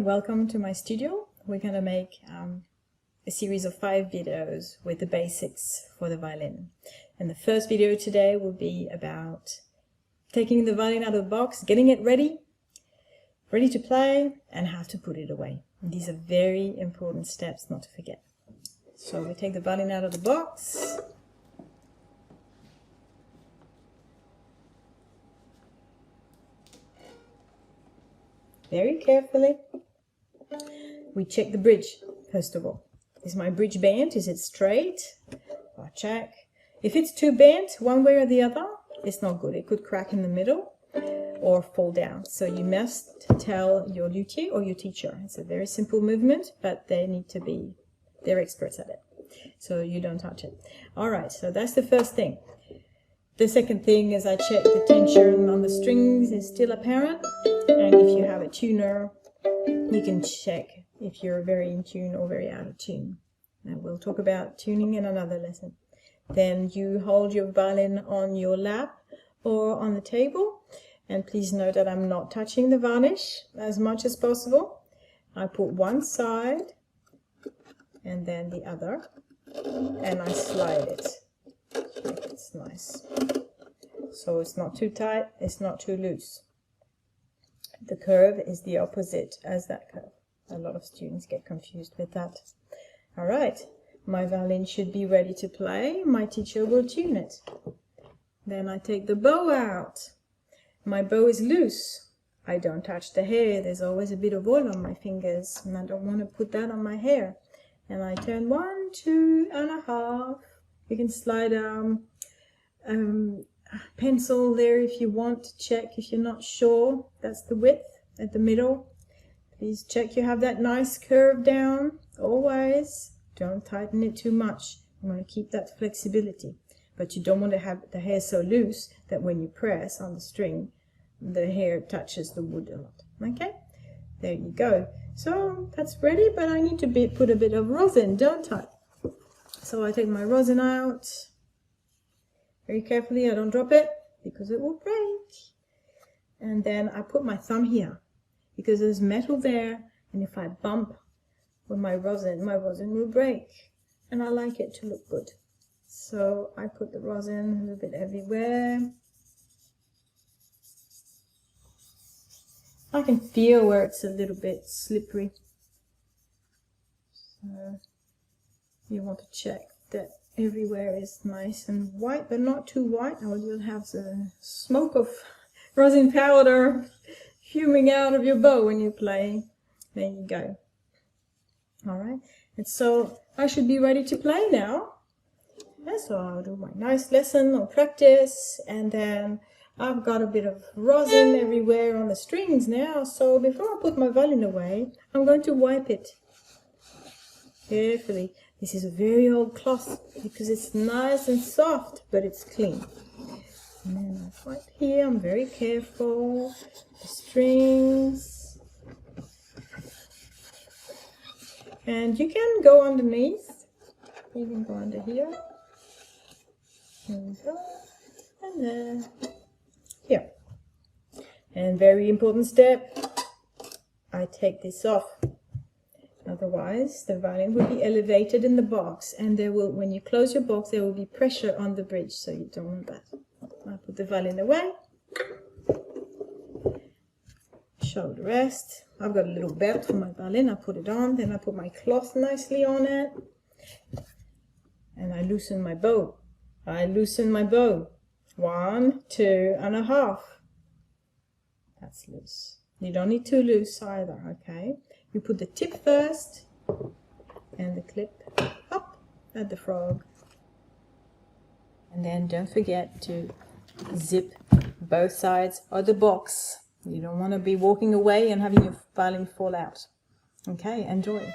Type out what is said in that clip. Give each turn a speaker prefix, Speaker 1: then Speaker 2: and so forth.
Speaker 1: welcome to my studio. We're going to make a series of 5 videos with the basics for the violin. And the first video today will be about taking the violin out of the box, getting it ready to play, and how to put it away. And these are very important steps not to forget. So we take the violin out of the box. Very carefully. We check the bridge, first of all. Is my bridge bent? Is it straight? I'll check. If it's too bent, one way or the other, it's not good. It could crack in the middle or fall down. So you must tell your luthier or your teacher. It's a very simple movement, but they're experts at it. So you don't touch it. All right, so that's the first thing. The second thing is I check the tension on the strings is still apparent. And if you have a tuner, you can check if you're very in tune or very out of tune. And we'll talk about tuning in another lesson. Then you hold your violin on your lap or on the table. And please note that I'm not touching the varnish as much as possible. I put one side and then the other. And I slide it. Check it's nice. So it's not too tight, it's not too loose. The curve is the opposite as that curve. A lot of students get confused with that. All right, my violin should be ready to play. My teacher will tune it. Then I take the bow out. My bow is loose. I don't touch the hair. There's always a bit of oil on my fingers, and I don't want to put that on my hair. And I turn 1, 2 and a half. You can slide pencil there if you want to check if you're not sure. That's the width at the middle. Please check you have that nice curve down. Always don't tighten it too much. You want to keep that flexibility, but you don't want to have the hair so loose that when you press on the string the hair touches the wood a lot. Okay, there you go. So that's ready, but I need to put a bit of rosin, don't I? So I take my rosin out very carefully. I don't drop it because it will break. And then I put my thumb here because there's metal there, and if I bump with my rosin will break. And I like it to look good. So I put the rosin a little bit everywhere. I can feel where it's a little bit slippery. So you want to check that everywhere is nice and white, but not too white, or you'll have the smoke of rosin powder fuming out of your bow when you play. There you go. All right, and so I should be ready to play now. Yeah, so I'll do my nice lesson or practice, and then I've got a bit of rosin everywhere on the strings now. So before I put my violin away, I'm going to wipe it carefully. This is a very old cloth because it's nice and soft, but it's clean. And then I wipe here. I'm very careful. The strings. And you can go underneath. You can go under here. There we go. And then here. And very important step. I take this off. Otherwise, the violin will be elevated in the box, and there will, when you close your box, there will be pressure on the bridge, so you don't want that. I put the violin away. Shoulder rest. I've got a little belt for my violin. I put it on, then I put my cloth nicely on it, and I loosen my bow. I loosen my bow. 1, 2 and a half. That's loose. You don't need too loose either, okay? You put the tip first and the clip up at the frog. And then don't forget to zip both sides of the box. You don't want to be walking away and having your violin fall out. Okay, enjoy.